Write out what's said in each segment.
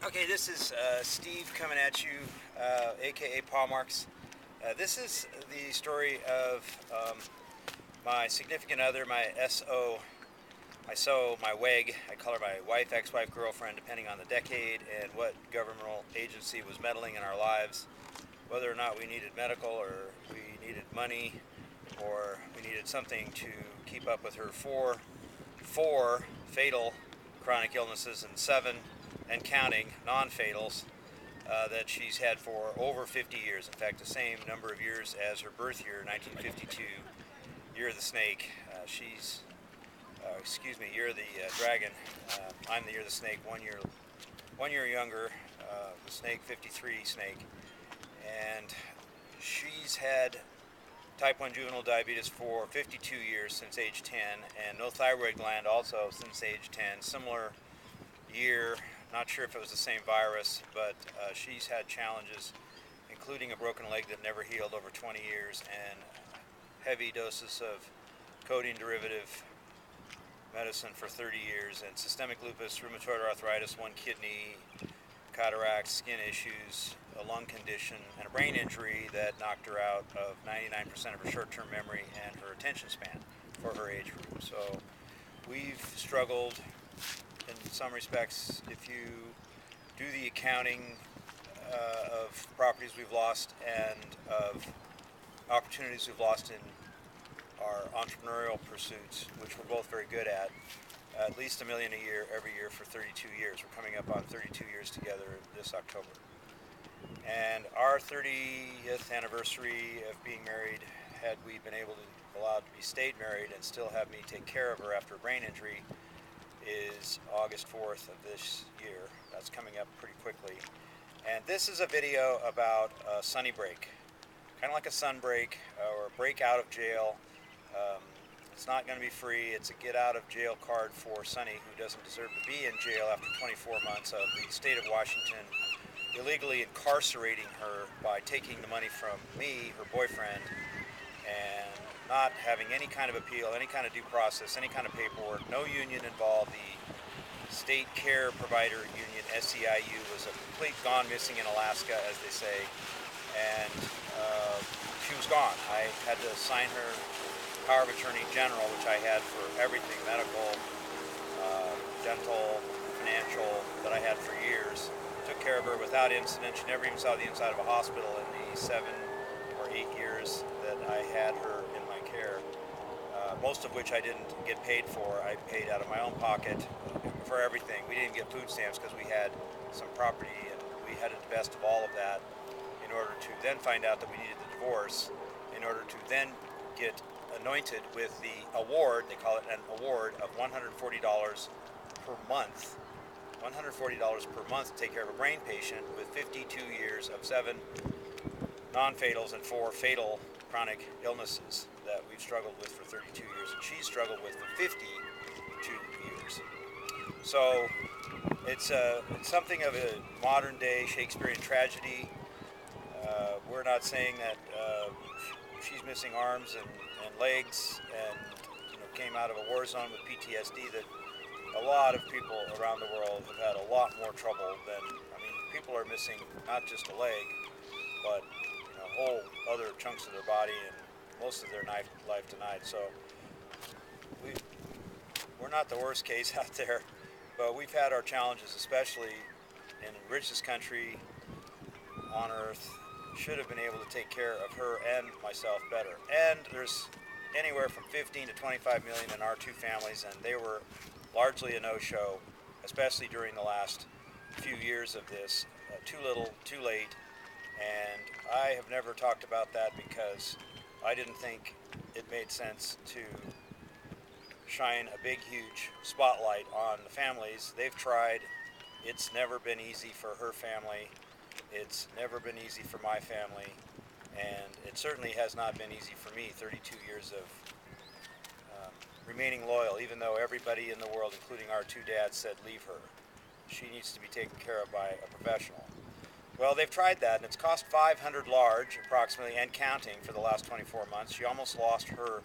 Okay, this is Steve coming at you, aka Pawmarks. This is the story of my significant other, my SO, my WEG. I call her my wife, ex-wife, girlfriend, depending on the decade and what governmental agency was meddling in our lives, whether or not we needed medical or we needed money or we needed something to keep up with her four fatal chronic illnesses and 7 and counting non-fatals that she's had for over 50 years. In fact, the same number of years as her birth year, 1952, year of the snake. Year of the dragon. I'm the year of the snake, 1 year younger, the snake, 53 snake. And she's had type 1 juvenile diabetes for 52 years, since age 10, and no thyroid gland also since age 10. Similar year, not sure if it was the same virus, but she's had challenges, including a broken leg that never healed over 20 years, and heavy doses of codeine derivative medicine for 30 years, and systemic lupus, rheumatoid arthritis, 1 kidney, cataracts, skin issues, a lung condition, and a brain injury that knocked her out of 99% of her short-term memory and her attention span for her age group. So we've struggled in some respects. If you do the accounting of properties we've lost and of opportunities we've lost in our entrepreneurial pursuits, which we're both very good at least $1 million a year every year for 32 years. We're coming up on 32 years together this October. And our 30th anniversary of being married, had we been allowed to be stayed married and still have me take care of her after a brain injury, is August 4th of this year. That's coming up pretty quickly. And this is a video about a sunny break, kind of like a sun break or a break out of jail. It's not going to be free. It's a get out of jail card for Sunny, who doesn't deserve to be in jail after 24 months of the state of Washington illegally incarcerating her by taking the money from me, her boyfriend, and not having any kind of appeal, any kind of due process, any kind of paperwork, no union involved. The State Care Provider Union, SEIU, was a complete gone missing in Alaska, as they say, and she was gone. I had to sign her power of attorney general, which I had for everything, medical, dental, financial, that I had for years. Took care of her without incident. She never even saw the inside of a hospital in the 7 or 8 years that I had her in my care, most of which I didn't get paid for. I paid out of my own pocket for everything. We didn't get food stamps because we had some property, and we had to divest of all of that in order to then find out that we needed the divorce, in order to then get anointed with the award, they call it an award, of $140 per month. $140 per month to take care of a brain patient with 52 years of 7 non-fatals and 4 fatal chronic illnesses that we've struggled with for 32 years, and she's struggled with for 52 years. So it's something of a modern day Shakespearean tragedy. We're not saying that she's missing arms and legs and came out of a war zone with PTSD. That a lot of people around the world have had a lot more trouble than, people are missing not just a leg, but whole other chunks of their body and most of their life denied. So we're not the worst case out there, but we've had our challenges, especially in the richest country on earth. Should have been able to take care of her and myself better. And there's anywhere from 15 to 25 million in our two families, and they were largely a no-show, especially during the last few years of this. Too little, too late. And I have never talked about that because I didn't think it made sense to shine a big, huge spotlight on the families. They've tried. It's never been easy for her family. It's never been easy for my family. And it certainly has not been easy for me, 32 years of remaining loyal, even though everybody in the world, including our two dads, said leave her. She needs to be taken care of by a professional. Well, they've tried that, and it's cost $500 large, approximately, and counting for the last 24 months. She almost lost her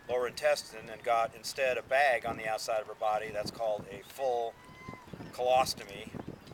lower intestine and got instead a bag on the outside of her body. That's called a full colostomy,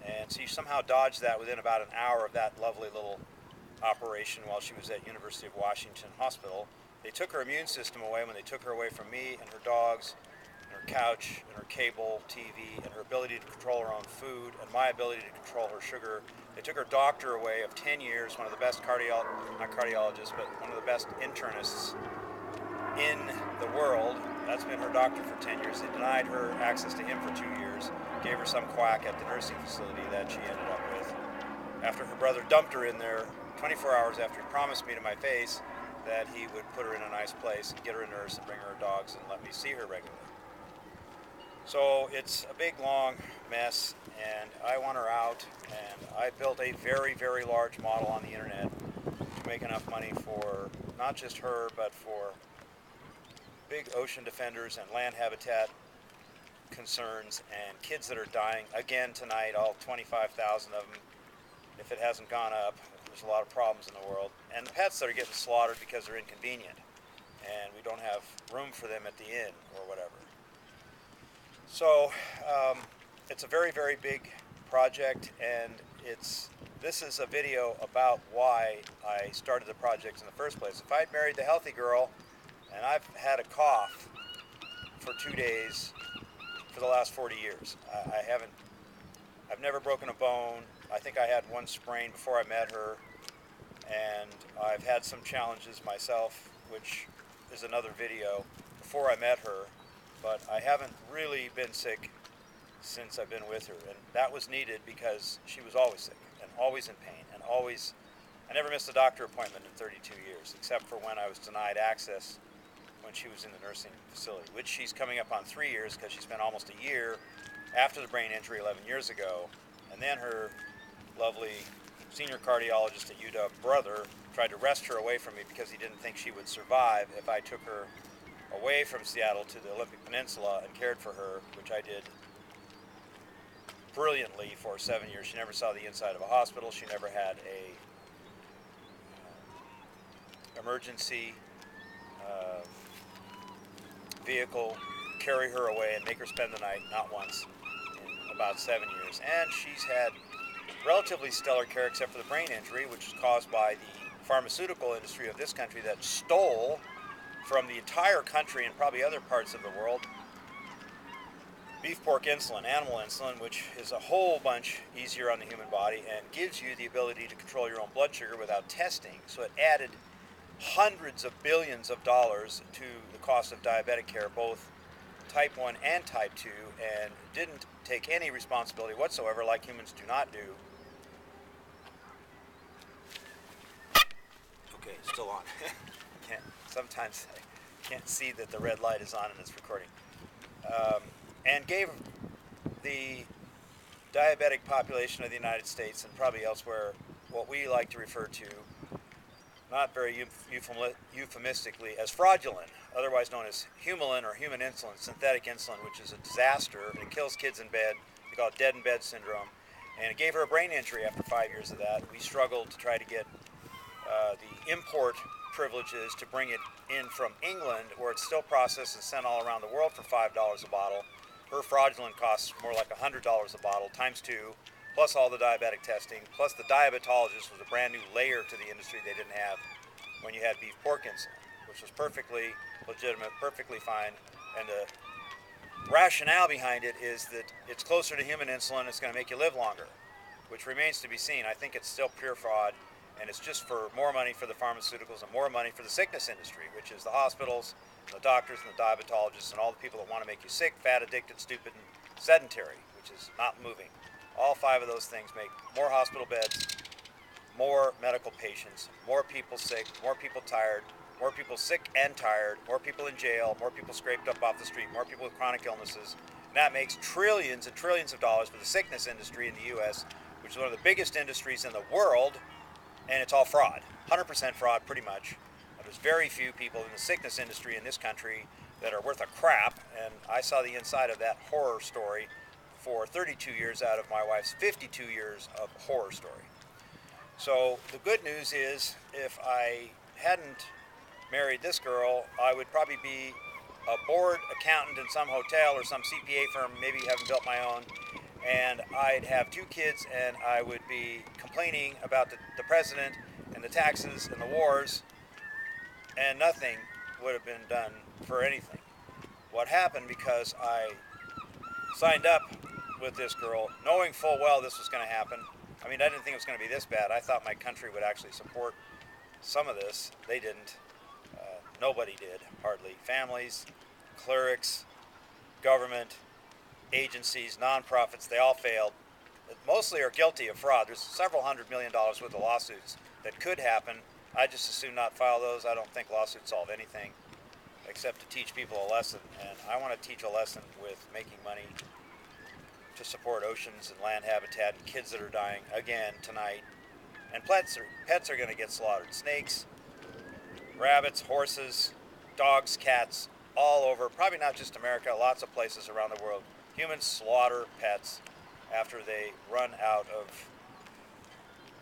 And she somehow dodged that within about an hour of that lovely little operation while she was at University of Washington Hospital. They took her immune system away when they took her away from me and her dogs and her couch and her cable TV and her ability to control her own food and my ability to control her sugar. They took her doctor away of 10 years, one of the best not cardiologists, but one of the best internists in the world. That's been her doctor for 10 years. They denied her access to him for 2 years, gave her some quack at the nursing facility that she ended up with. After her brother dumped her in there 24 hours after he promised me to my face that he would put her in a nice place and get her a nurse and bring her dogs and let me see her regularly. So it's a big, long mess, and I want her out, and I built a very, very large model on the internet to make enough money for not just her, but for big ocean defenders and land habitat concerns and kids that are dying. Again tonight, all 25,000 of them, if it hasn't gone up. There's a lot of problems in the world. And the pets that are getting slaughtered because they're inconvenient and we don't have room for them at the inn or whatever. So it's a very, very big project, and this is a video about why I started the project in the first place. If I'd married the healthy girl and I've had a cough for 2 days for the last 40 years, I've never broken a bone. I think I had one sprain before I met her, and I've had some challenges myself, which is another video, before I met her, but I haven't really been sick since I've been with her, and that was needed because she was always sick and always in pain and always. I never missed a doctor appointment in 32 years, except for when I was denied access when she was in the nursing facility, which she's coming up on 3 years because she spent almost a year after the brain injury 11 years ago. And then her lovely senior cardiologist at UW brother tried to wrest her away from me because he didn't think she would survive if I took her away from Seattle to the Olympic Peninsula and cared for her, which I did brilliantly for 7 years. She never saw the inside of a hospital. She never had a emergency vehicle carry her away and make her spend the night, not once, in about 7 years. And she's had relatively stellar care except for the brain injury, which was caused by the pharmaceutical industry of this country that stole from the entire country and probably other parts of the world beef, pork insulin, animal insulin, which is a whole bunch easier on the human body and gives you the ability to control your own blood sugar without testing. So it added hundreds of billions of dollars to the cost of diabetic care, both type 1 and type 2, and didn't take any responsibility whatsoever, like humans do not do. Okay, still on. Sometimes I can't see that the red light is on and it's recording. And gave the diabetic population of the United States and probably elsewhere what we like to refer to, not very euphemistically, as fraudulent, otherwise known as humalin or human insulin, synthetic insulin, which is a disaster. It kills kids in bed. They call it dead in bed syndrome. And it gave her a brain injury after 5 years of that. We struggled to try to get the import privileges to bring it in from England, where it's still processed and sent all around the world for $5 a bottle. Her fraudulent costs more like $100 a bottle, times 2, plus all the diabetic testing, plus the diabetologist was a brand new layer to the industry they didn't have when you had beef pork insulin, which was perfectly legitimate, perfectly fine. And the rationale behind it is that it's closer to human insulin, it's going to make you live longer, which remains to be seen. I think it's still pure fraud, and it's just for more money for the pharmaceuticals and more money for the sickness industry, which is the hospitals, the doctors and the diabetologists and all the people that want to make you sick, fat, addicted, stupid, and sedentary, which is not moving. All 5 of those things make more hospital beds, more medical patients, more people sick, more people tired, more people sick and tired, more people in jail, more people scraped up off the street, more people with chronic illnesses. And that makes trillions and trillions of dollars for the sickness industry in the U.S., which is one of the biggest industries in the world, and it's all fraud. 100% fraud, pretty much. There's very few people in the sickness industry in this country that are worth a crap, and I saw the inside of that horror story for 32 years out of my wife's 52 years of horror story. So the good news is, if I hadn't married this girl, I would probably be a board accountant in some hotel or some CPA firm, maybe having built my own, and I'd have 2 kids, and I would be complaining about the president and the taxes and the wars, and nothing would have been done for anything. What happened, because I signed up with this girl knowing full well this was going to happen. I mean, I didn't think it was going to be this bad. I thought my country would actually support some of this. They didn't. Nobody did, hardly. Families, clerics, government, agencies, nonprofits, they all failed. Mostly are guilty of fraud. There's several $100 million worth of lawsuits that could happen. I just as soon not file those. I don't think lawsuits solve anything except to teach people a lesson. And I want to teach a lesson with making money to support oceans and land habitat and kids that are dying again tonight. And pets are going to get slaughtered. Snakes, rabbits, horses, dogs, cats, all over, probably not just America, lots of places around the world. Humans slaughter pets after they run out of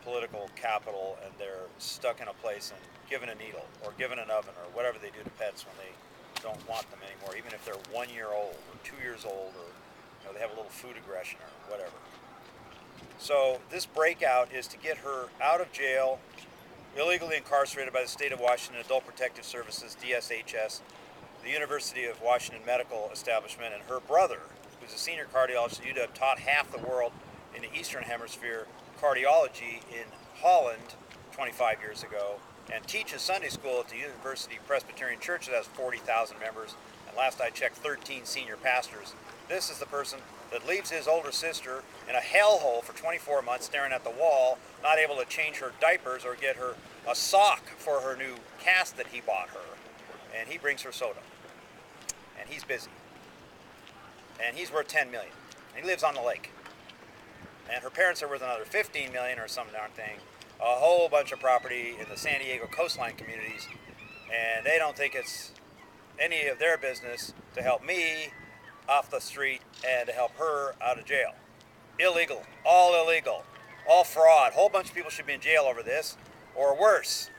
political capital and they're stuck in a place and given a needle or given an oven or whatever they do to pets when they don't want them anymore, even if they're 1 year old or 2 years old, or they have a little food aggression or whatever. So this breakout is to get her out of jail, illegally incarcerated by the state of Washington Adult Protective Services, DSHS, the University of Washington Medical Establishment, and her brother, who's a senior cardiologist at UW, taught half the world in the Eastern Hemisphere cardiology in Holland 25 years ago, and teaches Sunday school at the University Presbyterian Church that has 40,000 members, and last I checked, 13 senior pastors. This is the person that leaves his older sister in a hellhole for 24 months staring at the wall, not able to change her diapers or get her a sock for her new cast that he bought her. And he brings her soda. And he's busy. And he's worth $10 million. And he lives on the lake. And her parents are worth another $15 million or some darn thing. A whole bunch of property in the San Diego coastline communities. And they don't think it's any of their business to help me off the street and to help her out of jail. Illegal. All fraud. A whole bunch of people should be in jail over this, or worse.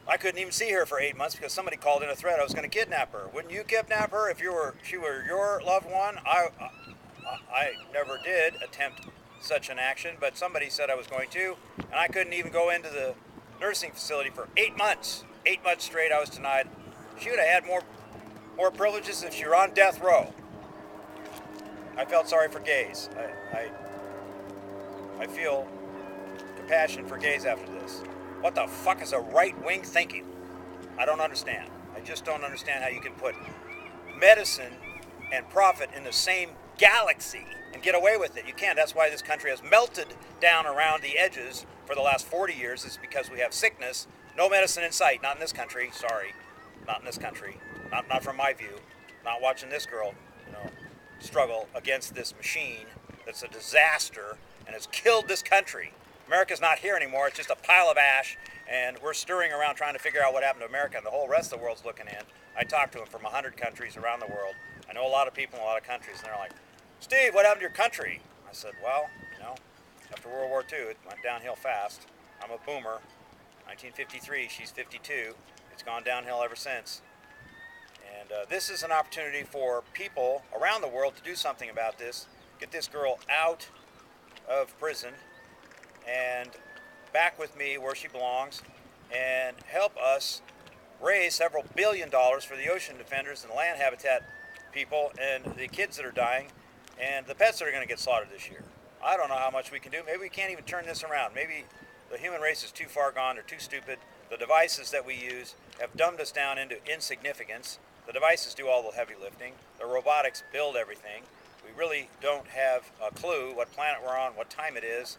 I couldn't even see her for 8 months because somebody called in a threat I was going to kidnap her. Wouldn't you kidnap her if she were your loved one? I never did attempt such an action, but somebody said I was going to, and I couldn't even go into the nursing facility for 8 months. 8 months straight I was denied. She would have had more privileges if she were on death row. I felt sorry for gays. I feel compassion for gays after this. What the fuck is a right-wing thinking? I don't understand. I just don't understand how you can put medicine and profit in the same galaxy and get away with it. You can't. That's why this country has melted down around the edges for the last 40 years. It's because we have sickness, no medicine in sight. Not in this country. Sorry. Not in this country. Not from my view. Not watching this girl, struggle against this machine that's a disaster and has killed this country. America's not here anymore. It's just a pile of ash, and we're stirring around trying to figure out what happened to America, and the whole rest of the world's looking in. I talked to them from 100 countries around the world. I know a lot of people in a lot of countries, and they're like, Steve, what happened to your country? I said, well, after World War II, it went downhill fast. I'm a boomer. 1953, she's 52. It's gone downhill ever since. And this is an opportunity for people around the world to do something about this, get this girl out of prison and back with me where she belongs, and help us raise several $1 billion for the ocean defenders and the land habitat people and the kids that are dying and the pets that are going to get slaughtered this year. I don't know how much we can do. Maybe we can't even turn this around. Maybe the human race is too far gone. They're too stupid. The devices that we use have dumbed us down into insignificance. The devices do all the heavy lifting. The robotics build everything. We really don't have a clue what planet we're on, what time it is.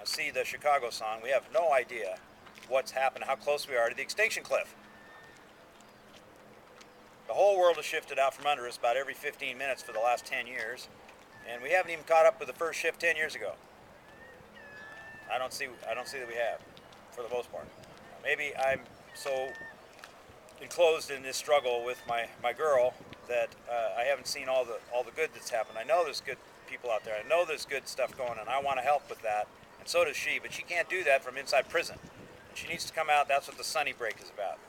See the Chicago song. We have no idea what's happened, how close we are to the extinction cliff. The whole world has shifted out from under us about every 15 minutes for the last 10 years, and we haven't even caught up with the first shift 10 years ago. I don't see that we have, for the most part. Maybe I'm so enclosed in this struggle with my girl that I haven't seen all the good that's happened. I know there's good people out there. I know there's good stuff going on. I want to help with that. And so does she, but she can't do that from inside prison. And she needs to come out. That's what the Sunny Break is about.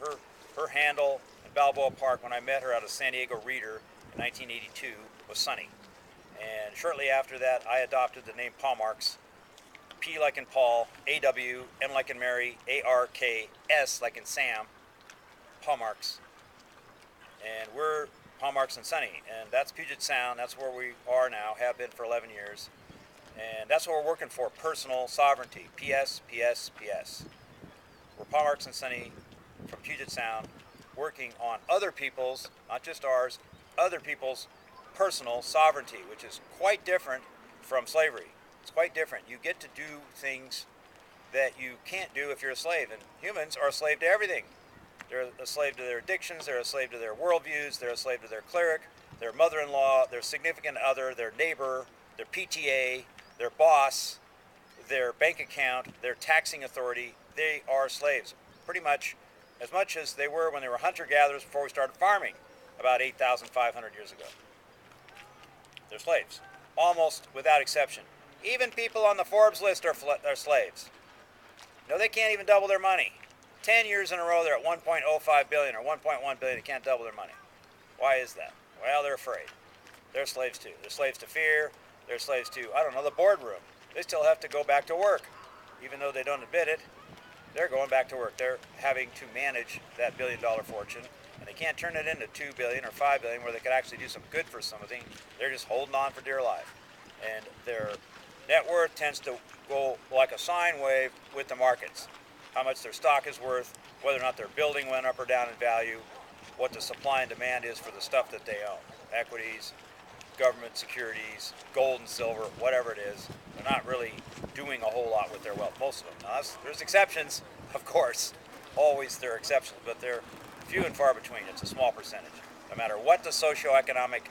Her handle in Balboa Park when I met her out of San Diego Reader in 1982 was Sunny. And shortly after that, I adopted the name Pawmarks. P like in Paul, A-W, M like in Mary, A-R-K-S like in Sam, Pawmarks. And we're Pawmarks and Sunny, and that's Puget Sound. That's where we are now, have been for 11 years. And that's what we're working for, personal sovereignty, P.S., P.S., P.S. We're Pawmarks and Sunny from Puget Sound, working on other people's, not just ours, other people's personal sovereignty, which is quite different from slavery. It's quite different. You get to do things that you can't do if you're a slave, and humans are a slave to everything. They're a slave to their addictions, they're a slave to their worldviews, they're a slave to their cleric, their mother-in-law, their significant other, their neighbor, their PTA, their boss, their bank account, their taxing authority. They are slaves, pretty much as they were when they were hunter-gatherers before we started farming about 8,500 years ago. They're slaves, almost without exception. Even people on the Forbes list are slaves. No, they can't even double their money. 10 years in a row, they're at 1.05 billion or 1.1 billion. They can't double their money. Why is that? Well, they're afraid. They're slaves too. They're slaves to fear. They're slaves to, I don't know, the boardroom. They still have to go back to work. Even though they don't admit it, they're going back to work. They're having to manage that billion-dollar fortune, and they can't turn it into 2 billion or 5 billion where they could actually do some good for something. They're just holding on for dear life. And their net worth tends to go like a sine wave with the markets. How much their stock is worth, whether or not their building went up or down in value, what the supply and demand is for the stuff that they own. Equities, government securities, gold and silver, whatever it is. They're not really doing a whole lot with their wealth, most of them. Now, there's exceptions, of course. Always there are exceptions, but they're few and far between. It's a small percentage. No matter what the socioeconomic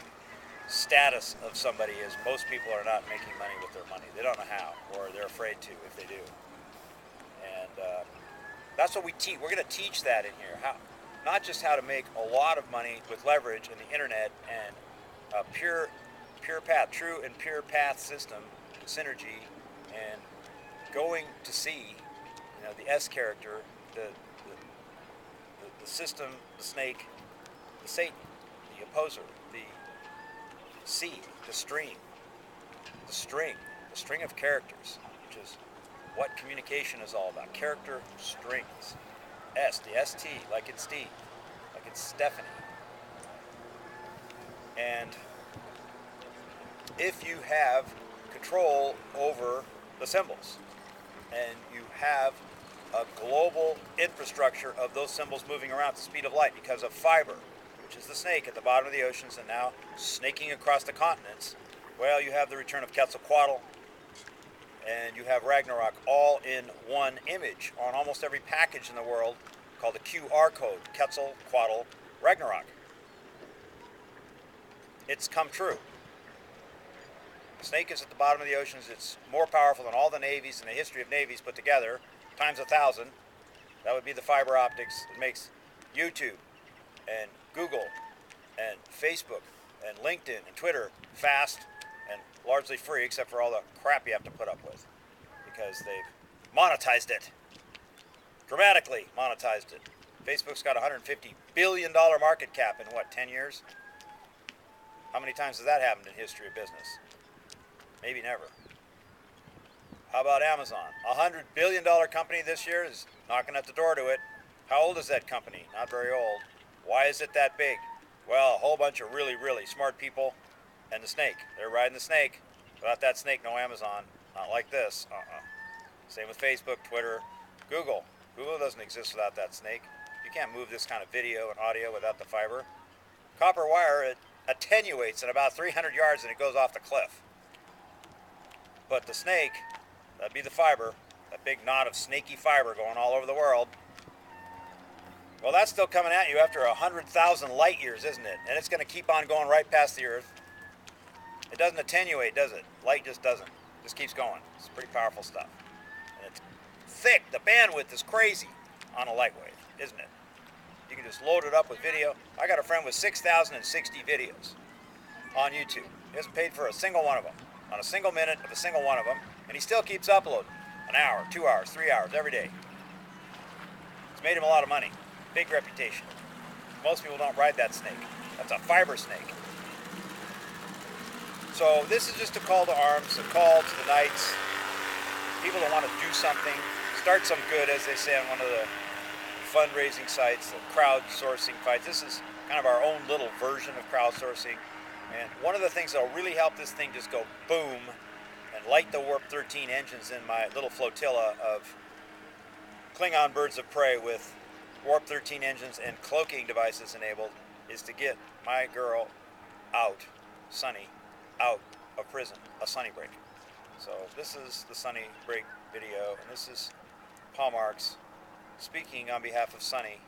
status of somebody is, most people are not making money with their money. They don't know how, or they're afraid to if they do. And that's what we teach. We're going to teach that in here. How, not just how to make a lot of money with leverage and the internet and a pure path, true and pure path system, synergy, and going to see, the S character, the system, the snake, the Satan, the opposer, the C, the stream, the string of characters, which is what communication is all about. Character strings. S, the ST, like it's Steve, like it's Stephanie. And if you have control over the symbols and you have a global infrastructure of those symbols moving around at the speed of light because of fiber, which is the snake at the bottom of the oceans and now snaking across the continents, well, you have the return of Quetzalcoatl and you have Ragnarok all in one image on almost every package in the world called the QR code, Quetzalcoatl Ragnarok. It's come true. The snake is at the bottom of the oceans. It's more powerful than all the navies in the history of navies put together, times 1,000. That would be the fiber optics. It makes YouTube and Google and Facebook and LinkedIn and Twitter fast and largely free, except for all the crap you have to put up with, because they've monetized it, dramatically monetized it. Facebook's got a $150 billion market cap in, 10 years? How many times has that happened in history of business? Maybe never. How about Amazon? A $100 billion company this year is knocking at the door to it. How old is that company? Not very old. Why is it that big? Well, a whole bunch of really, really smart people and the snake. They're riding the snake. Without that snake, no Amazon. Not like this. Same with Facebook, Twitter, Google. Google doesn't exist without that snake. You can't move this kind of video and audio without the fiber. Copper wire, it attenuates at about 300 yards and it goes off the cliff. But the snake, that'd be the fiber, that big knot of snaky fiber going all over the world. Well, that's still coming at you after 100,000 light years, isn't it? And it's going to keep on going right past the Earth. It doesn't attenuate, does it? Light just doesn't. It just keeps going. It's pretty powerful stuff. And it's thick. The bandwidth is crazy on a light wave, isn't it? You can just load it up with video. I got a friend with 6,060 videos on YouTube. He hasn't paid for a single one of them. On a single minute of a single one of them, and he still keeps uploading. An hour, 2 hours, 3 hours, every day. It's made him a lot of money. Big reputation. Most people don't ride that snake. That's a fiber snake. So this is just a call to arms, a call to the knights, people that want to do something, start some good, as they say on one of the fundraising sites, the crowdsourcing fights. This is kind of our own little version of crowdsourcing. And one of the things that will really help this thing just go boom and light the Warp 13 engines in my little flotilla of Klingon birds of prey with Warp 13 engines and cloaking devices enabled is to get my girl out, Sunny, out of prison, a Sunny break. So this is the Sunny break video, and this is Pawmarks speaking on behalf of Sunny,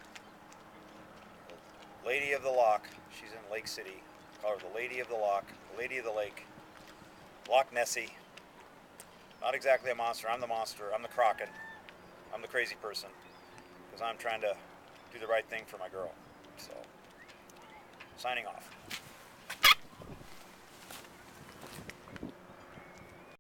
the Lady of the Loch. She's in Lake City. Call her the Lady of the Loch, the Lady of the Lake, Loch Nessie. Not exactly a monster. I'm the monster. I'm the Kraken. I'm the crazy person, because I'm trying to do the right thing for my girl. So, signing off.